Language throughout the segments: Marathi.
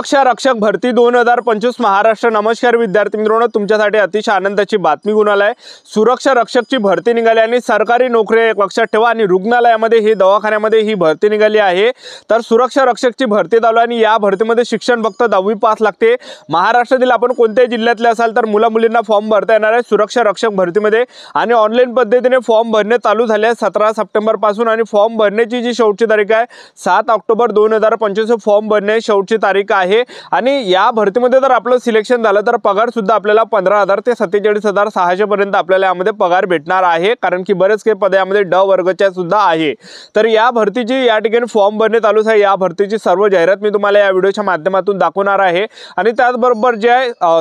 सुरक्षा रक्षक भरती 2025 महाराष्ट्र। नमस्कार विद्यार्थी मित्रांनो, तुमच्यासाठी अतिशय आनंदाची बातमी घेऊन आलाय। सुरक्षा रक्षकची भरती निघाली आणि सरकारी नोकरी एक लक्षात ठेवा आणि रुग्णालयामध्ये ही दवाखान्यामध्ये ही भरती निघाली आहे। तर सुरक्षा रक्षकची भरती चालू आणि या भरतीमध्ये शिक्षण फक्त 10वी पास लागते। महाराष्ट्रातील आपण कोणत्याही जिल्ह्यातले असाल तर मुला-मुलींना फॉर्म भरता येणार आहे सुरक्षा रक्षक भरतीमध्ये आणि ऑनलाईन पद्धतीने फॉर्म भरणे चालू झाले आहे 17 सप्टेंबर पासून आणि फॉर्म भरण्याची जी शेवटची तारीख आहे 7 ऑक्टोबर 2025 फॉर्म भरणे शेवटची तारीख आहे। आणि या भरतीमध्ये जर आपलं सिलेक्शन झालं तर पगार सुद्धा आपल्याला 15,000 ते 47,600 पर्यंत आपल्याला यामध्ये पगार भेटणार आहे, कारण की बरेच काही पदे यामध्ये ड वर्गाच्या सुद्धा आहे। तर या भरतीची या ठिकाणी फॉर्म भरणे चालू आहे। या भरतीची सर्व जाहिरात मी तुम्हाला या व्हिडिओच्या माध्यमातून दाखवणार आहे आणि त्याचबरोबर जे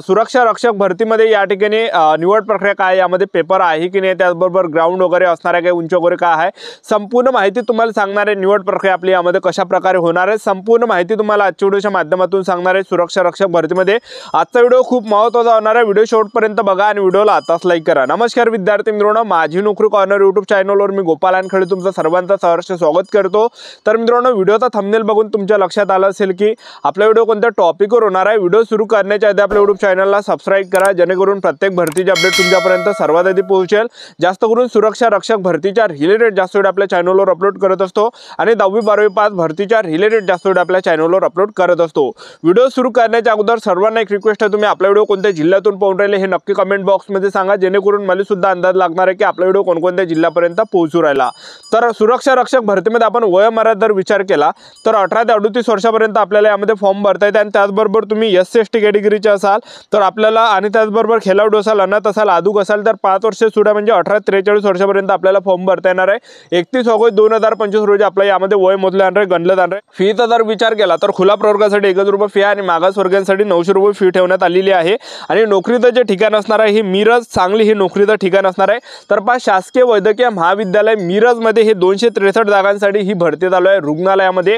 सुरक्षा रक्षक भरतीमध्ये या ठिकाणी निवड प्रक्रिया काय, यामध्ये पेपर आहे की नाही, त्याचबरोबर ग्राउंड वगैरे असणार आहे, काय उंच वगैरे काय आहे, संपूर्ण माहिती तुम्हाला सांगणार आहे। निवड प्रक्रिया आपली यामध्ये कशा प्रकारे होणार आहे संपूर्ण माहिती तुम्हाला आजच्या व्हिडिओच्या माध्यमातून सांगणार आहे सुरक्षा रक्षक भरतीमध्ये। आजचा व्हिडिओ खूप महत्त्वाचा होणार आहे, व्हिडिओ शेवटपर्यंत बघा आणि व्हिडिओला आताच लाईक करा। नमस्कार विद्यार्थी मित्रांनो, माझी नोकरी कॉर्नर यूट्यूब चॅनलवर मी गोपाल वानखेडे तुमचं सर्वांचं सहर्ष स्वागत करतो। तर मित्रांनो, व्हिडिओचा थंबनेल बघून तुमच्या लक्षात आलं असेल की आपला व्हिडिओ कोणत्या टॉपिकवर होणार आहे। व्हिडिओ सुरू करण्याच्या आधी आपल्या यूट्यूब चॅनलला सबस्क्राइब करा, जेणेकरून प्रत्येक भरतीचे अपडेट तुमच्यापर्यंत सर्वात आधी पोहोचेल। जास्त करून सुरक्षा रक्षक भरतीच्या रिलेटेड जास्त व्हिडिओ आपल्या चॅनलवर अपलोड करत असतो आणि 10वी 12वी पास भरतीच्या रिलेटेड जास्त व्हिडिओ आपल्या चॅनलवर अपलोड करत असतो। व्हिडिओ सुरू करण्याच्या अगोदर सर्वांना एक रिक्वेस्ट आहे, तुम्ही आपला व्हिडिओ कोणत्या जिल्ह्यातून पाहून राहिले हे नक्की कमेंट बॉक्समध्ये सांगा, जेणेकरून मला सुद्धा अंदाज लागणार आहे की आपला व्हिडिओ कोणकोणत्या जिल्ह्यापर्यंत पोहोचू राहिला। तर सुरक्षा रक्षक भरतीमध्ये आपण वयोमर्यादा जर विचार केला तर 18 ते 38 वर्षापर्यंत आपल्याला यामध्ये फॉर्म भरता येते आणि त्याचबरोबर तुम्ही SC/ST कॅटेगरीचे असाल तर आपल्याला आणि त्याचबरोबर खेळाडू असाल, अनाथ असाल, आदूक असाल तर 5 वर्ष सुद्धा म्हणजे 18 ते 43 वर्षापर्यंत आपल्याला फॉर्म भरता येणार आहे। 31 ऑगस्ट 2025 रोजी आपल्या यामध्ये वय मोजले जाणार आहे, गणलं जाणार आहे। फीचा जर विचार केला तर खुला प्रवर्गासाठी 1,000 रुपये फी आणि मागासवर्गीयांसाठी 900 रुपये फी ठेवण्यात आलेली आहे आणि नोकरीचं जे ठिकाण असणार आहे हे मिरज सांगली हे नोकरीचं ठिकाण असणार आहे। तर शासकीय वैद्यकीय महाविद्यालय मिरजमध्ये हे 263 जागांसाठी ही भरती चालू आहे। रुग्णालयामध्ये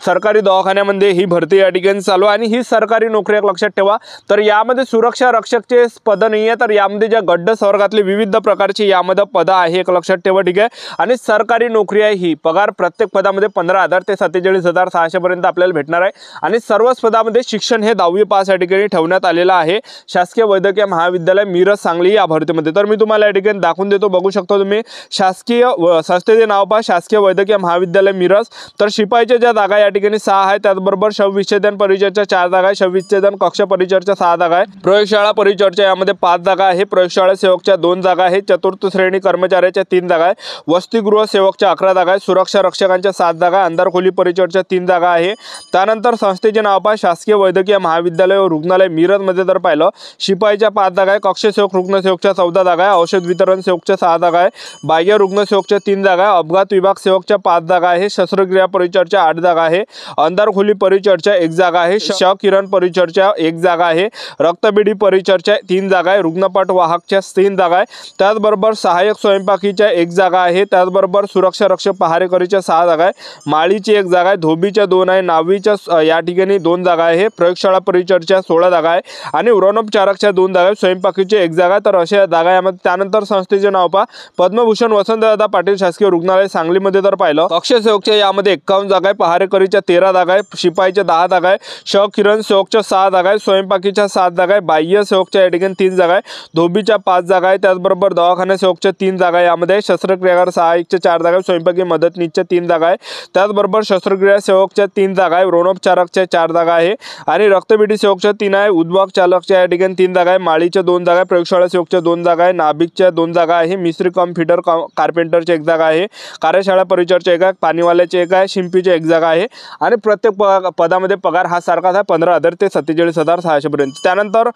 सरकारी दवाखान्यामध्ये ही भरती या ठिकाणी चालू आहे आणि ही सरकारी नोकरी एक लक्षात ठेवा। तर यामध्ये सुरक्षा रक्षकचे पद नाही आहे, तर यामध्ये ज्या गड्ड वर्गातले विविध प्रकारचे यामध्ये पद आहे एक लक्षात ठेवा, ठीक आहे। आणि सरकारी नोकरी आहे ही पगार प्रत्येक पदामध्ये 15,000 ते 47,600 पर्यंत आपल्याला भेटणार आहे आणि सर्वच पदामध्ये शिक्षण हे 10वी पास या ठिकाणी ठेवण्यात आलेलं आहे शासकीय वैद्यकीय महाविद्यालय मिरज सांगली या भरतीमध्ये। तर मी तुम्हाला या ठिकाणी दाखवून देतो, बघू शकता तुम्ही शासकीय संस्थेचे नाव पहा, शासकीय वैद्यकीय महाविद्यालय मिरज। तर शिपाईच्या ज्या जागा या ठिकाणी 6 आहे, त्याचबरोबर शवविच्छेदन परिचरच्या 4 जागा आहे, शवविच्छेदन कक्ष परिचरच्या 6 जागा आहे, प्रयोगशाळा परिचरच्या यामध्ये 5 जागा आहे, प्रयोगशाळा सेवकच्या 2 जागा आहे, चतुर्थ श्रेणी कर्मचाऱ्याच्या 3 जागा आहे, वसतिगृह सेवकच्या 11 जागा आहे, सुरक्षा रक्षकांच्या 7 जागा, अंधारखोली परिचरच्या 3 जागा आहे। त्यानंतर संस्थेचे नाव पहा, शासकीय वैद्यकीय महाविद्यालय व रुग्णालय मिरज मध्ये जर पाहिलं शिपाईच्या 5 जागा आहे, कक्ष सेवक रुग्णसेवकच्या 14 जागा आहे, औषध वितरण सेवकच्या 6 जागा आहे, बाह्य रुग्णसेवकच्या 3 जागा आहे, अपघात विभाग सेवकच्या 5 जागा आहे, शस्त्रक्रिया परिचरच्या 8 जागा आहे, अंधारखोली परिचरच्या 1 जागा आहे, शवकिरण परिचरच्या 1 जागा आहे, रक्तपेढी परिचरच्या 3 जागा आहे, रुग्णपाठ वाहकच्या 3 जागा आहे, त्याचबरोबर सहाय्यक स्वयंपाकीच्या 1 जागा आहे, त्याचबरोबर सुरक्षा रक्षक पहारेकरीच्या 6 जागा आहे, माळीची 1 जागा आहे, धोबीच्या 2 आहे, नावीच्या या ठिकाणी 2 जागा आहे, प्रयोगशाळा परिचरच्या 16 जागा आहे आणि व्रणोपचारकच्या 2 जागा आहे, स्वयंपाकीची 1 जागा आहे। तर अशा जागा यामध्ये त्यानंतर संस्थेचे नाव पहा, पद्मभूषण वसंतदादा पाटील शासकीय रुग्णालय सांगलीमध्ये जर पाहिलं कक्ष सेवकच्या यामध्ये 51 जागा आहे, पहारेकरीच्या 13 जागा आहे, शिपाईच्या 10 जागा आहे, शवकिरण सेवकच्या 6 जागा आहे, स्वयंपाकीच्या 7 जागा आहे, बाह्य सेवकच्या या ठिकाणी 3 जागा आहे, धोबीच्या 5 जागा आहे, त्याचबरोबर दवाखाना सेवकच्या 3 जागा आहे, यामध्ये शस्त्रक्रियागार सहाय्यकच्या 4 जागा आहे, स्वयंपाकी मदतनीसच्या 3 जागा आहे, त्याचबरोबर शस्त्रक्रिया सेवकच्या 3 जागा आहे, व्रणोपचारकच्या 4 जागा आहे आणि रक्तपेढी सेवकच्या 3 आहे, उद्वाहक चालकच्या या ठिकाणी 3 जागा आहे, माळीच्या 2 जागा आहे, प्रयोगशाळा सेवकच्या 2 जागा आहे, नाभिकच्या 2 जागा आहे, मिस्त्री कम फिटर कार्पेंटरची 1 जागा आहे, कार्यशाळा परिचरच्या 1 आहे, पाणीवाल्याची 1 आहे, शिंपीची 1 जागा आहे आणि प्रत्येक पदामध्ये पगार हा सारखाच आहे 15,000 ते 47,600 पर्यंत। त्यानंतर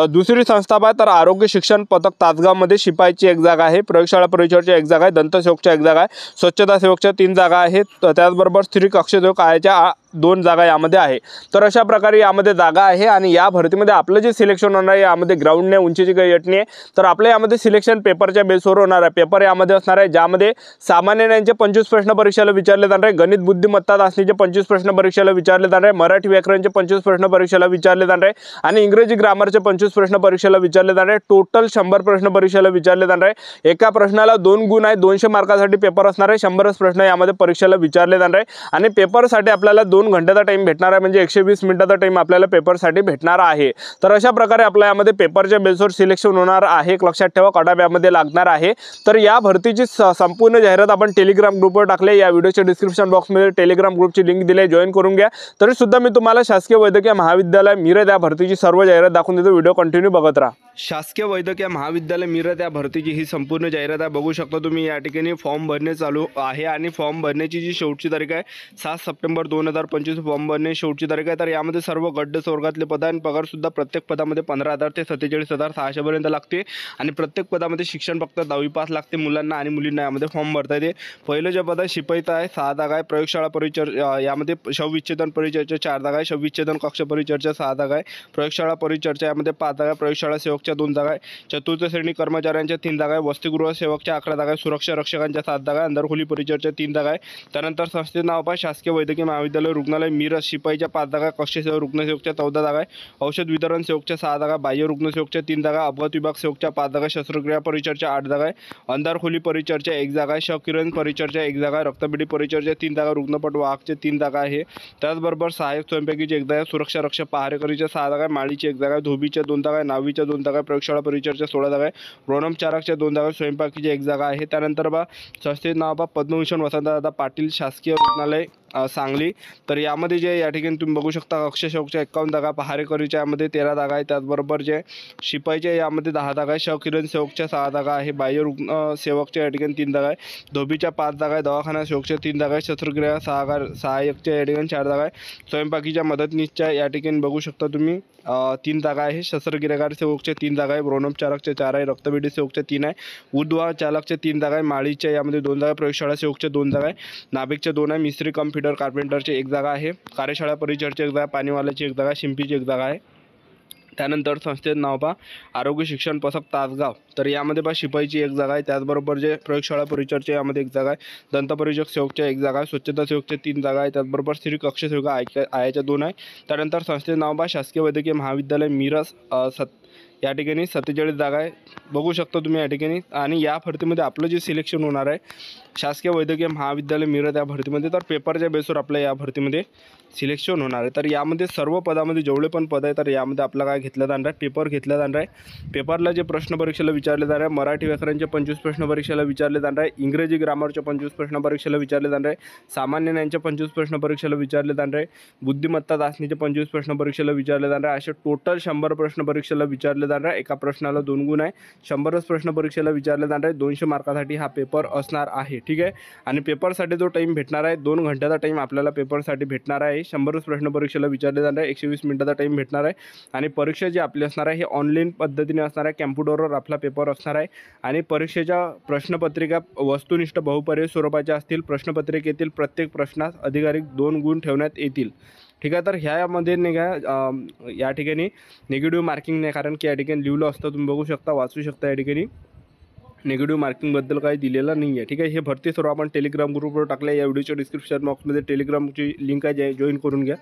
दुसरी संस्था आहे तर आरोग्य शिक्षण पथक तासगावमध्ये शिपाईची 1 जागा आहे, प्रयोगशाळा परिचरची 1 जागा आहे, दंतसेवकच्या 1 जागा आहे, स्वच्छता सेवकच्या 3 जागा आहेत, त्याचबरोबर स्त्री कक्ष सेवक आयाच्या 2 जागा यामध्ये आहे। तर अशा प्रकारे यामध्ये जागा आहे आणि या भरतीमध्ये आपलं जे सिलेक्शन होणार आहे यामध्ये ग्राउंडने उंचीची काही अट नाही, तर आपल्या यामध्ये सिलेक्शन पेपरच्या बेसवर होणार आहे। पेपर यामध्ये असणार आहे ज्यामध्ये सामान्य ज्ञानाचे 25 प्रश्न परीक्षेला विचारले जाणार आहे, गणित बुद्धिमत्ता चाचणीचे 25 प्रश्न परीक्षेला विचारले जाणार आहे, मराठी व्याकरणचे 25 प्रश्न परीक्षेला विचारले जाणार आहे आणि इंग्रजी ग्रामरचे 25 प्रश्न परीक्षेला विचारले जाणार आहे। टोटल 100 प्रश्न परीक्षेला विचारले जाणार आहे। एका प्रश्नाला 2 गुण आहे, 200 मार्कासाठी पेपर असणार आहे, 100 प्रश्न यामध्ये परीक्षेला विचारले जाणार आहे आणि पेपरसाठी आपल्याला 2 2 घंट्याचा टाईम भेटणार आहे, म्हणजे 120 मिनिटाचा टाईम आपल्याला पेपरसाठी भेटणार आहे। तर अशा प्रकारे आपल्या यामध्ये पेपरच्या बेसवर सिलेक्शन होणार आहे। लक्षात ठेवा कट-ऑफ यामध्ये लागणार आहे। तर या भरतीची संपूर्ण जाहिरात आपण टेलिग्राम ग्रुपवर टाकले, या व्हिडिओच्या डिस्क्रिप्शन बॉक्समध्ये टेलिग्राम ग्रुपची लिंक दिली आहे, जॉईन करून घ्या। तरी सुद्धा मी तुम्हाला शासकीय वैद्यकीय महाविद्यालय मिरज या भरतीची सर्व जाहिरात दाखवून देतो, व्हिडिओ कंटिन्यू बघत राहा। शासकीय वैद्यकीय महाविद्यालय मिरज या भरतीची ही संपूर्ण जाहिरात आहे, बघू शकता तुम्ही। या ठिकाणी फॉर्म भरणे चालू आहे आणि फॉर्म भरण्याची जी शेवटची तारीख आहे 7 सप्टेंबर 2025 फॉर्म भरणे शेवटची तारीख आहे। तर यामध्ये सर्व गट वर्गातले पद आणि पगार सुद्धा प्रत्येक पदामध्ये 15,000 ते 47,600 पर्यंत लागते आणि प्रत्येक पदामध्ये शिक्षण फक्त 10वी पास लागते मुलांना आणि मुलींना यामध्ये फॉर्म भरता येते। पहिलं जे पद आहे शिपाईचं आहे, 6 जागा आहे। प्रयोगशाळा परिचर्चा यामध्ये शवविच्छेदन परिचर्चा 4 जागा आहे, शवविच्छेदन कक्ष परिचर्चा 6 जागा आहे, प्रयोगशाळा परिचर्चा यामध्ये 5 जागा आहे, प्रयोगशाळा सेवकच्या 2 जागा आहे, चतुर्थ श्रेणी कर्मचाऱ्यांच्या 3 जागा आहे, वसतिगृह सेवकच्या 11 जागा आहे, सुरक्षा रक्षकांच्या 7 जागा आहे, अंतरखोली परिचर्चा 3 जागा आहे। त्यानंतर संस्थेचं नाव पहा शासकीय वैद्यकीय महाविद्यालय रुग्णालय मिरज, शिपाईच्या 5 जागा, कक्ष सेवक रुग्णसेवकच्या 14 जागा आहे, औषध वितरण सेवकच्या 6 जागा, बाह्य रुग्णसेवकच्या 3 जागा, अपघात विभाग सेवकच्या 5 जागा, शस्त्रक्रिया परिचर्चा 8 जागा आहे, अंधारखोली परिचर्चा 1 जागा आहे, शवकिरण परिचर्चा 1 जागा आहे, रक्तपेढी परिचर्चा 3 जागा, रुग्णपट वाहकचे 3 जागा आहे। त्याचबरोबर सहाय्यक स्वयंपाकीची 1 जागा आहे, सुरक्षा रक्षक पहारेकरीच्या 6 जागा आहे, माळीची 1 जागा आहे, धोबीच्या 2 जागा आहे, नावीच्या 2 जागा आहे, प्रयोगशाळा परिचर्चा 16 जागा आहे, रोणमचारकच्या 2 जागा, स्वयंपाकीची 1 जागा आहे। त्यानंतर संस्थेचं नाव पद्मभूषण वसंतदादा पाटील शासकीय रुग्णालय सांगली। तर यामध्ये जे या ठिकाणी तुम्ही बघू शकता कक्ष सेवकच्या 51 जागा, पहारेकरीच्या यामध्ये 13 जागा आहे, त्याचबरोबर जे शिपाईच्या यामध्ये 10 जागा आहे, शवकिरण सेवकच्या 6 जागा आहे, बाह्य रुग्ण सेवकच्या या ठिकाणी 3 जागा आहे, धोबीच्या 5 जागा आहे, दवाखाना सेवकच्या 3 जागा आहे, शस्त्रक्रिया सहाय्यकच्या या ठिकाणी 4 जागा आहे, स्वयंपाकीच्या मदतनीसच्या या ठिकाणी बघू शकता तुम्ही 3 जागा आहे, शस्त्रक्रियागार सेवकच्या 3 जागा आहे, ब्रोनोपचारकच्या 4 आहे, रक्तपेढी सेवकच्या 3 आहे, उद्वाह चालकच्या 3 जागा आहे, माळीच्या यामध्ये 2 जागा, प्रयोगशाळा सेवकच्या 2 जागा आहे, नाभिकच्या 2 आहे, मिस्त्री कम फिडर कार्पेंटरची 1 जागा आहे, कार्यशाळा परिचरची 1 जागा, पाणीवाल्याची 1 जागा, शिंपीची 1 जागा आहे। त्यानंतर संस्थेचं नाव पहा आरोग्य शिक्षण पथक तासगाव। तर यामध्ये शिपाईची 1 जागा आहे, त्याचबरोबर जे प्रयोगशाळा परिचर्चा यामध्ये 1 जागा आहे, दंतपरीक्षक सेवकच्या 1 जागा आहे, स्वच्छता सेवकच्या 3 जागा आहे, त्याचबरोबर स्त्री कक्ष सेवक आयाच्या 2 आहे। त्यानंतर संस्थेचं नाव पहा शासकीय वैद्यकीय महाविद्यालय मिरज या ठिकाणी 47 जागा आहे, बघू शकता तुम्ही या ठिकाणी। आणि या भरतीमध्ये आपलं जे सिलेक्शन होणार आहे शासकीय वैद्यकीय महाविद्यालय मिरज या भरतीमध्ये, तर पेपरच्या बेसवर आपल्या या भरतीमध्ये सिलेक्शन होणार आहे। तर यामध्ये सर्व पदामध्ये जेवढे पण पद आहे तर यामध्ये आपला काय घेतलं जाणार आहे, पेपर घेतला जाणार आहे। पेपरला जे प्रश्न परीक्षेला विचारले जाणार आहे, मराठी व्याकरणचे 25 प्रश्न परीक्षेला विचारले जाणार आहे, इंग्रजी ग्रामरचे 25 प्रश्न परीक्षेला विचारले जाणार आहे, सामान्य ज्ञानचे 25 प्रश्न परीक्षेला विचारले जाणार आहे, बुद्धिमत्ता चाचणीचे 25 प्रश्न परीक्षेला विचारले जाणार आहे। असे टोटल 100 प्रश्न परीक्षेला विचारले जाणार आहे। एका प्रश्नाला 2 गुण आहे, 100च प्रश्न परीक्षेला विचारले जाणार आहे। 200 मार्कासाठी हा पेपर असणार आहे, ठीक आहे। आणि पेपरसाठी जो टाईम भेटणार आहे 2 घंट्याचा टाईम आपल्याला पेपरसाठी भेटणार आहे। 100च प्रश्न परीक्षेला विचारले जाणार आहे, 120 मिनिटाचा टाईम भेटणार आहे। आणि परीक्षा जी आपली असणार आहे हे ऑनलाईन पद्धतीने असणार आहे, कॅम्प्युटरवर आपला पेपर असणार आहे। आणि परीक्षेच्या प्रश्नपत्रिका वस्तुनिष्ठ बहुपर्यायी स्वरूपाच्या असतील। प्रश्नपत्रिकेतील प्रत्येक प्रश्नास अधिकाधिक 2 गुण ठेवण्यात येतील, ठीक आहे। तर ह्यामध्ये नाही का या ठिकाणी निगेटिव्ह मार्किंग नाही, कारण की या ठिकाणी लिहिलं असतं, तुम्ही बघू शकता, वाचू शकता, या ठिकाणी निगेटिव्ह मार्किंगबद्दल काही दिलेलं नाही आहे, ठीक आहे। हे भरती सर्व आपण टेलिग्राम ग्रुपवर टाकले, या व्हिडिओच्या डिस्क्रिप्शन बॉक्समध्ये टेलिग्रामची लिंक आहे, जॉईन करून घ्या।